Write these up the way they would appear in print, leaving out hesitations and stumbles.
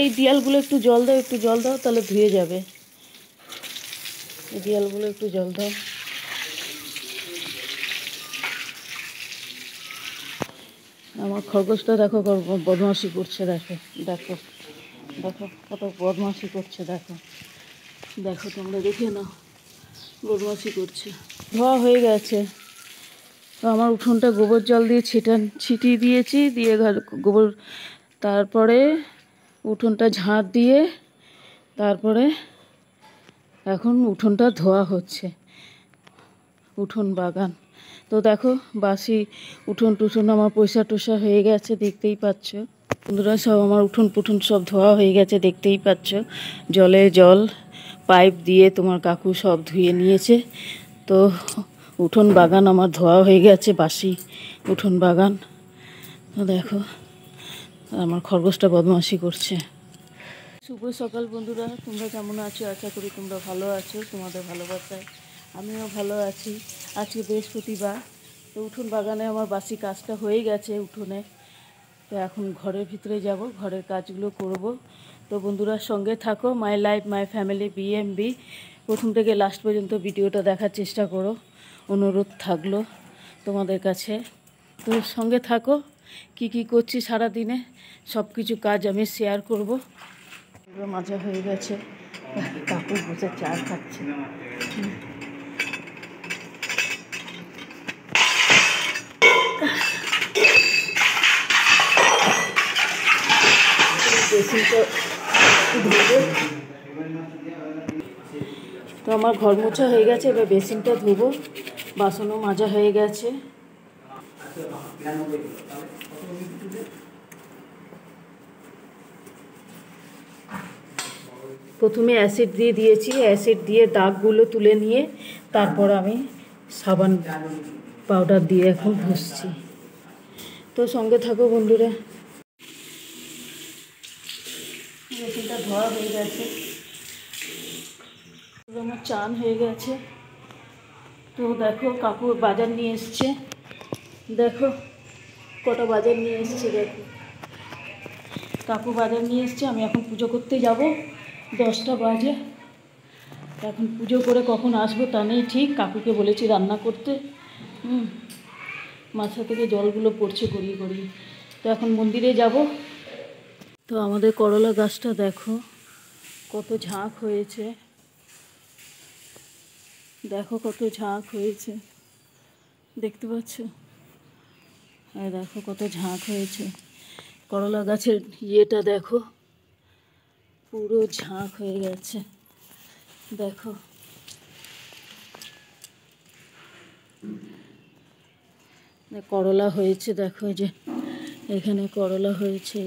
এই দেয়ালগুলো একটু জল দাও, একটু জল দাও, তাহলে ধুয়ে যাবে। এই দেয়ালগুলো একটু জল দাও। আমার খরগোশটা দেখো বদমাশি করছে, দেখো দেখো দেখো কত বদমাশি করছে, দেখো দেখো তোমরা দেখে নাও, বদমাশি করছে। ধোয়া হয়ে গেছে। তো আমার উঠোনটা গোবর জল দিয়ে ছিটিয়ে দিয়েছি, দিয়ে গোবর, তারপরে উঠোনটা ঝাঁট দিয়ে তারপরে এখন উঠোনটা ধোয়া হচ্ছে, উঠোন বাগান। তো দেখো বাসি উঠোন টুঠোন আমার পয়সা টসা হয়ে গেছে, দেখতেই পাচ্ছ বন্ধুরা। সব আমার উঠোন পুঠোন সব ধোয়া হয়ে গেছে, দেখতেই পাচ্ছ। জল পাইপ দিয়ে তোমার কাকু সব ধুয়ে নিয়েছে। তো উঠোন বাগান আমার ধোয়া হয়ে গেছে, বাসি উঠোন বাগান। তো দেখো আমার খরগোশটা বদমাশি করছে। শুভ সকাল বন্ধুরা, তোমরা কেমন আছো? আশা করি তোমরা ভালো আছো, তোমাদের ভালোবাসায় আমিও ভালো আছি। আজকে বৃহস্পতিবার। তো উঠোন বাগানে আমার বাসি কাজটা হয়ে গেছে উঠোনে। তো এখন ঘরের ভিতরে যাব, ঘরের কাজগুলো করব। তো বন্ধুরা সঙ্গে থাকো, মাই লাইফ মাই ফ্যামিলি বিএমবি। প্রথম থেকে লাস্ট পর্যন্ত ভিডিওটা দেখার চেষ্টা করো, অনুরোধ থাকলো তোমাদের কাছে। তো সঙ্গে থাকো, কি করছি সারাদিনে সব কিছু কাজ আমি শেয়ার করব। মাজা হয়ে গেছে, কাকু বসে চা খাচ্ছে। তো আমার ঘর মোছা হয়ে গেছে, এবার বেসিনটা ধুবো। বাসনও মাজা হয়ে গেছে। প্রথমে অ্যাসিড দিয়ে দিয়েছি, অ্যাসিড দিয়ে দাগগুলো তুলে নিয়ে তারপর আমি সাবান পাউডার দিয়ে এখন ঘষছি। তো সঙ্গে থাকো বন্ধুরা। বেসিনটা ধোয়া হয়ে গেছে, আমার চান হয়ে গেছে। তো দেখো কাকু বাজার নিয়ে এসছে, দেখো কটা বাজার নিয়ে এসছে। দেখো কাকু বাজার নিয়ে এসছে। আমি এখন পুজো করতে যাব, 10টা বাজে। এখন পুজো করে কখন আসবো তা নেই ঠিক। কাকুকে বলেছি রান্না করতে। মাথা থেকে জলগুলো পড়ছে গড়িয়ে গড়িয়ে। তো এখন মন্দিরে যাব। তো আমাদের করলা গাছটা দেখো কত ঝাঁক হয়েছে, দেখো কত ঝাঁক হয়েছে, দেখতে পাচ্ছ? হ্যাঁ দেখো কত ঝাঁক হয়েছে। করলা গাছের ইয়েটা দেখো পুরো ঝাঁক হয়ে গেছে, দেখো। করলা হয়েছে দেখো, এই যে এখানে করলা হয়েছে,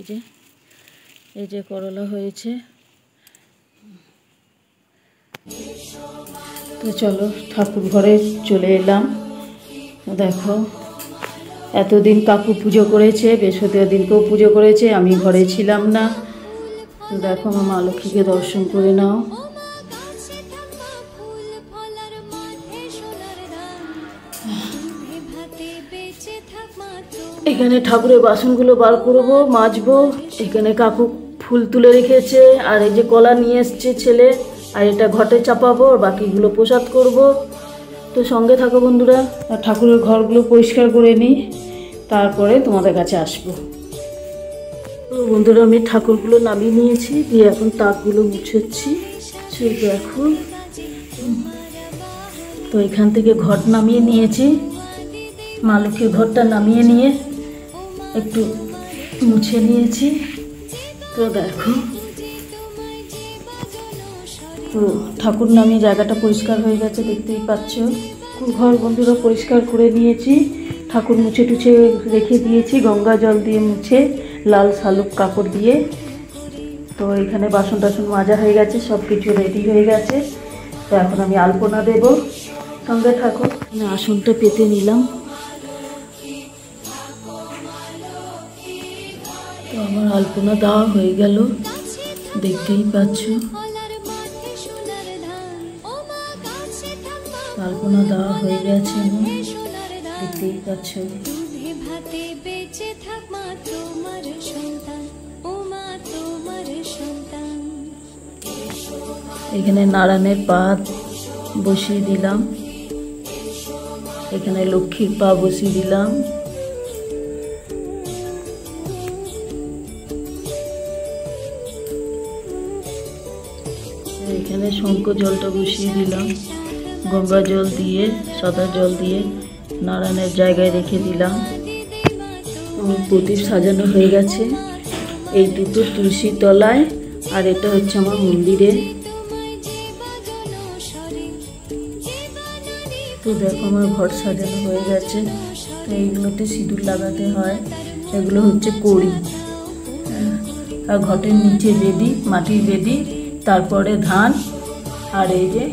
এই যে করলা হয়েছে। তো চলো ঠাকুর ঘরে চলে এলাম। দেখো এতদিন কাকু পুজো করেছে, বৃহস্পতিবার দিনকেও পুজো করেছে, আমি ঘরে ছিলাম না। তো দেখো আমার মা লক্ষ্মীকে দর্শন করে নাও। এখানে ঠাকুরের বাসনগুলো বার করবো, মাজবো। এখানে কাকু ফুল তুলে রেখেছে, আর এই যে কলা নিয়ে এসছে ছেলে, আর এটা ঘটে চাপাবো, আর বাকিগুলো প্রসাদ করব। তো সঙ্গে থাকো বন্ধুরা। আর ঠাকুরের ঘরগুলো পরিষ্কার করে নিই, তারপরে তোমাদের কাছে আসবো। তো বন্ধুরা আমি ঠাকুরগুলো নামিয়ে নিয়েছি, দিয়ে এখন তাকগুলো মুছেছি। সেই দেখো, তো এখান থেকে ঘট নামিয়ে নিয়েছি, মা লক্ষ্মীর ঘরটা নামিয়ে নিয়ে একটু মুছে নিয়েছি। তো দেখো তো ঠাকুর নামিয়ে জায়গাটা পরিষ্কার হয়ে গেছে, দেখতেই পাচ্ছ। ঘর বন্ধুরা পরিষ্কার করে নিয়েছি, ঠাকুর মুছে টুছে রেখে দিয়েছি গঙ্গা জল দিয়ে মুছে, লাল শালুক কাপড় দিয়ে। তো এখানে বাসন টাসন মাজা হয়ে গেছে, সব কিছু রেডি হয়ে গেছে। তো এখন আমি আলপনা দেব, সঙ্গে থাকো। আসনটা পেতে নিলাম। তো আমার আলপনা দেওয়া হয়ে গেল, দেখতেই পাচ্ছ। আলপনা দেওয়া হয়ে গেছে আমার, দেখতেই পাচ্ছ। এখানে নারায়ণের পা বসিয়ে দিলাম, এখানে লক্ষ্মীর পা বসিয়ে দিলাম, এখানে শঙ্খ জলটা বসিয়ে দিলাম, গঙ্গা জল দিয়ে সাদা জল দিয়ে নারায়ণের জায়গায় রেখে দিলাম। প্রদীপ সাজানো হয়ে গেছে। এই দুটো তুলসীর তলায়, আর এটা হচ্ছে আমার মন্দিরে। তো দেখো আমার ঘর সাজানো হয়ে গেছে। তো এইগুলোতে সিঁদুর লাগাতে হয়, এগুলো হচ্ছে কড়ি। আর ঘটের নিচে বেদি, মাটির বেদি, তারপরে ধান, আর এই যে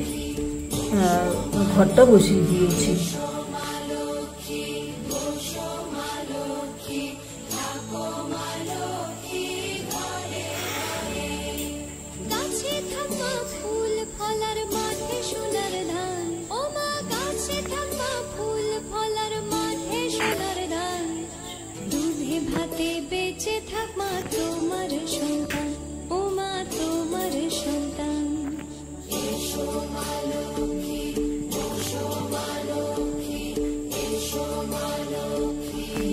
ঘরটা বসিয়ে দিয়েছি। বেঁচে থাক মা তোমার সন্তান, ও মা তোমার সন্তান। এসো মা লক্ষ্মী, এসো মা লক্ষ্মী, এসো মা লক্ষ্মী।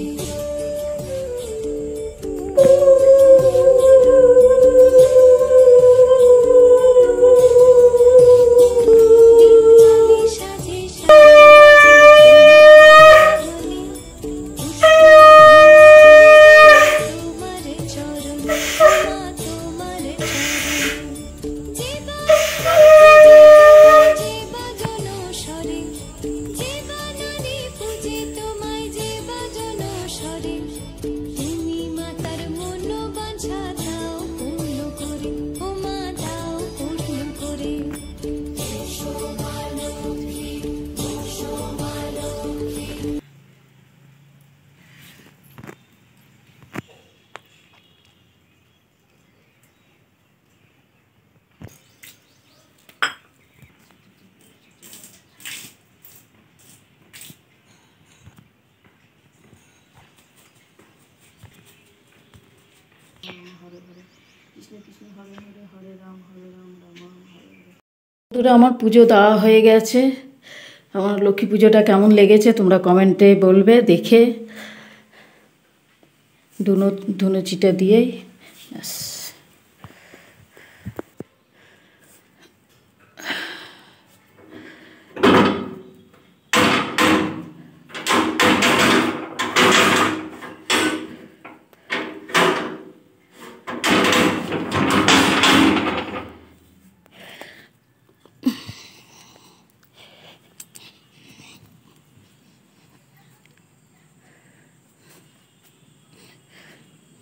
বন্ধুরা, আমার পুজো দেওয়া হয়ে গেছে। আমার লক্ষ্মী পুজোটা কেমন লেগেছে তোমরা কমেন্টে বলবে। দেখে ধুনো চিটা দিয়েই ব্যাস।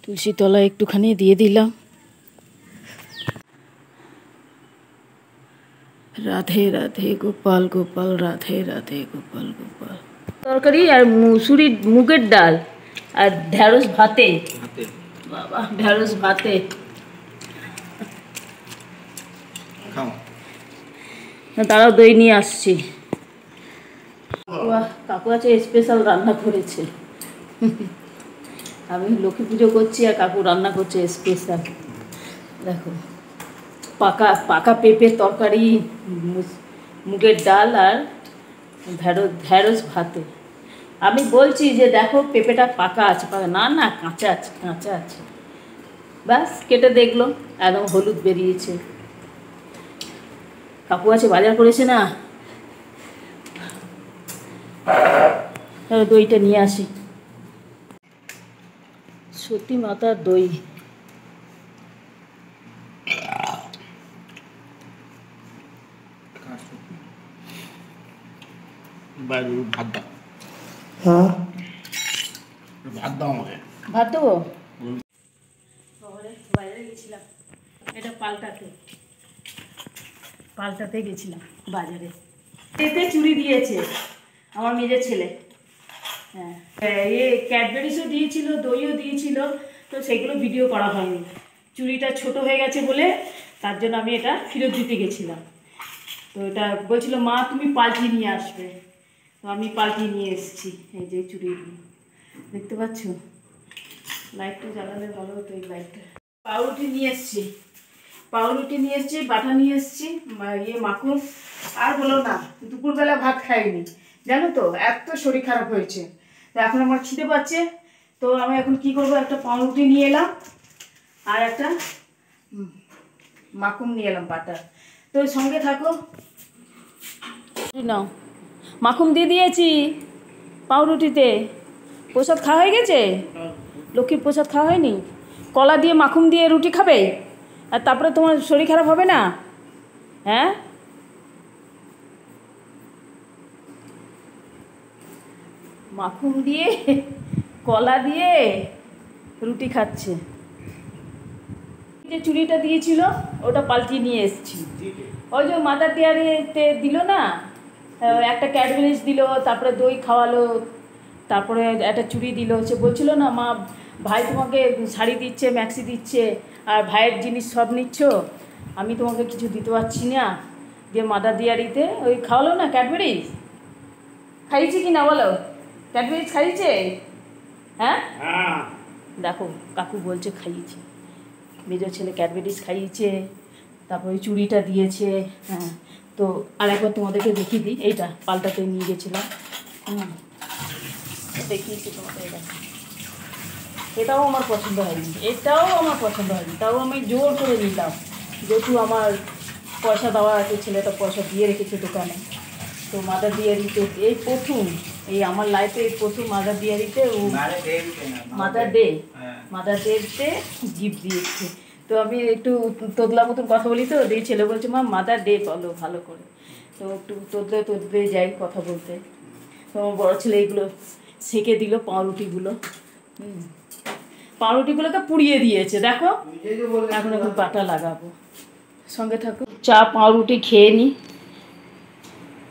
তুলসী তলায় একটুখানি দিয়ে দিলাম। রাধে রাধে গোপাল গোপাল, রাধে রাধে গোপাল গোপাল। তরকারি আর মুগের ডাল আর ঢ্যাঁড়স ভাতে। বাবা, ঢ্যাঁড়স ভাতে। তারাও দই নিয়ে আসছি। কাকু আছে স্পেশাল রান্না করেছে। আমি লক্ষ্মী পুজো করছি আর কাকু রান্না করছে স্পেশাল। দেখো, পাকা পেঁপের তরকারি, মুগের ডাল আর ঢ্যাঁড়স ভাতে। আমি বলছি যে দেখো পেঁপেটা পাকা আছে, না না কাঁচা আছে, কাঁচা আছে। ব্যাস কেটে দেখলো, একদম হলুদ বেরিয়েছে। কাকু আছে বাজার করেছে না, দইটা নিয়ে আসি। সতী মাতার দই। ভাত দাও। হ্যাঁ, ভাত দাও আমাকে। ভাত দেবো। বাইরে গেছিলাম, এটা পাল্টাতে গেছিলাম বাজারে। এতে চুড়ি দিয়েছে আমার মেজের ছেলে। হ্যাঁ, ক্যাডবেরিজও দিয়েছিল, দইও দিয়েছিল, তো সেগুলো ভিডিও করা হয়নি। চুড়িটা ছোট হয়ে গেছে বলে তার জন্য আমি এটা ফেরত দিতে গেছিলাম। তো এটা বলছিল মা তুমি পাল্টিয়ে নিয়ে আসবে, তো আমি পাল্টিয়ে নিয়ে এসেছি। এই যে চুড়িগুলো দেখতে পাচ্ছ, লাইটটা জ্বালালে ভালো হতো, এই লাইটটা। পাউরুটি নিয়ে এসছি, বাটা নিয়ে এসছি, মাখন। আর বলো না, দুপুরবেলা ভাত খাইনি জানো তো, এত শরীর খারাপ হয়েছে। তো এখন আমার খিদে পাচ্ছে, তো আমি এখন কি করবো, একটা পাউরুটি নিয়ে এলাম আর একটা মাখন নিয়ে এলাম বাটা। তো সঙ্গে থাকো। নাও, মাখন দিয়ে দিয়েছি পাউরুটিতে। প্রসাদ খাওয়া হয়ে গেছে? লক্ষ্মীর প্রসাদ খাওয়া হয়নি? কলা দিয়ে মাখন দিয়ে রুটি খাবে, আর তারপরে তোমার শরীর খারাপ হবে না? হ্যাঁ, মাখন দিয়ে কলা দিয়ে রুটি খাচ্ছে। যে চুড়িটা দিয়েছিল ওটা পাল্টিয়ে নিয়ে এসেছি। ওই যে মাদার ডেয়ারিতে দিল না, একটা ক্যাডবেরিজ দিল, তারপরে দই খাওয়ালো, তারপরে একটা চুড়ি দিল। সে বলছিল না, মা ভাই তোমাকে শাড়ি দিচ্ছে, ম্যাক্সি দিচ্ছে, আর ভাইয়ের জিনিস সব নিচ্ছ, আমি তোমাকে কিছু দিতে পারছি না। দিয়ে মাদার ডেয়ারিতে ওই খাওয়ালো না ক্যাডবেরিজ। খাইয়েছি কি না বলো? ক্যাডবেরিজ খাইয়েছে? হ্যাঁ, দেখো কাকু বলছে খাইয়েছে। মেজো ছেলে ক্যাডবেরিজ খাইয়েছে, তারপরে ওই চুড়িটা দিয়েছে। হ্যাঁ, তো আরেকবার তোমাদেরকে দেখিয়ে দিই, এইটা পাল্টাতে নিয়ে গেছিলাম। দেখিয়েছি তোমাদের। এটা এটাও আমার পছন্দ হয়নি, তাও আমি জোর করে নিলাম, যেহেতু আমার পয়সা দেওয়া আছে, ছেলেটা পয়সা দিয়ে রেখেছে দোকানে। তো মাদার ডেয়ারিতে এই প্রথম, এই আমার লাইফে এই প্রথম মাদার ডেয়ারিতে ও মাদার ডেতে গিফট দিয়েছে। তো আমি একটু তোদলা মতন কথা বলি, তো এই ছেলে বলছে মা মাদার ডে বলো ভালো করে। তো একটু তোদলে যাই কথা বলতে। তো আমার বড়ো ছেলে এইগুলো সেঁকে দিল, পাউরুটিগুলোকে পুড়িয়ে দিয়েছে। দেখো এখন বাটা লাগাবো। সঙ্গে থাকো। চা পাউরুটি খেয়ে নি।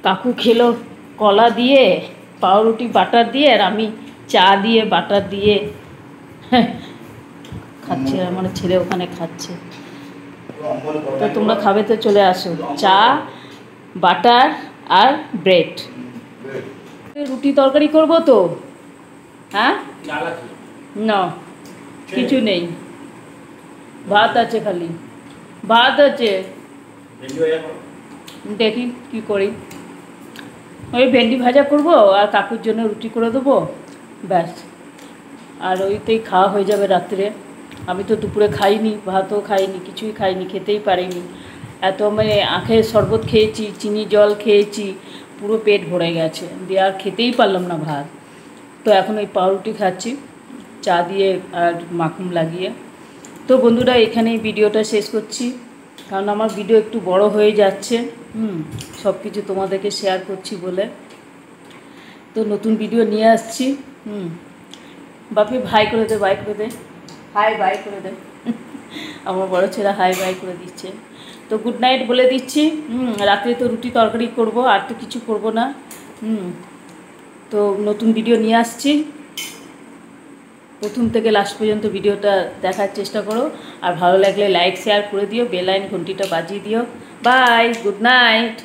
কাকু খেলো কলা দিয়ে, পাউরুটি বাটার দিয়ে, আর আমি চা দিয়ে বাটার দিয়ে খাচ্ছি, আর আমার ছেলে ওখানে খাচ্ছে। তো তোমরা খাবে তো চলে আসো। চা, বাটার আর ব্রেড। রুটি তরকারি করবো তো? হ্যাঁ না, কিছু নেই, ভাত আছে, খালি ভাত আছে। দেখি কি করি, ওই ভেন্ডি ভাজা করবো আর কাকুর জন্য রুটি করে দেবো, ব্যাস। আর ওইতেই খাওয়া হয়ে যাবে রাত্রে। আমি তো দুপুরে খাইনি, ভাতও খাইনি, কিছুই খাইনি, খেতেই পারিনি। এত মানে আখের শরবত খেয়েছি, চিনি জল খেয়েছি, পুরো পেট ভরে গেছে, দিয়ে আর খেতেই পারলাম না ভাত। তো এখন ওই পাউরুটি খাচ্ছি চা দিয়ে আর মাখন লাগিয়ে। তো বন্ধুরা, এখানেই ভিডিওটা শেষ করছি, কারণ আমার ভিডিও একটু বড় হয়ে যাচ্ছে। সব কিছু তোমাদেরকে শেয়ার করছি বলে। তো নতুন ভিডিও নিয়ে আসছি। বাপি ভাই করে দে, বাই করে দে, বাই করে দে। আমার বড় ছেলে বাই করে দিচ্ছে। তো গুড নাইট বলে দিচ্ছি। রাত্রে তো রুটি তরকারি করব, আর তো কিছু করব না। তো নতুন ভিডিও নিয়ে আসছি, প্রথম থেকে লাস্ট পর্যন্ত ভিডিওটা দেখার চেষ্টা করো। আর ভালো লাগলে লাইক শেয়ার করে দিও, বেল আইকন ঘন্টিটা বাজিয়ে দিও। Bye, good night.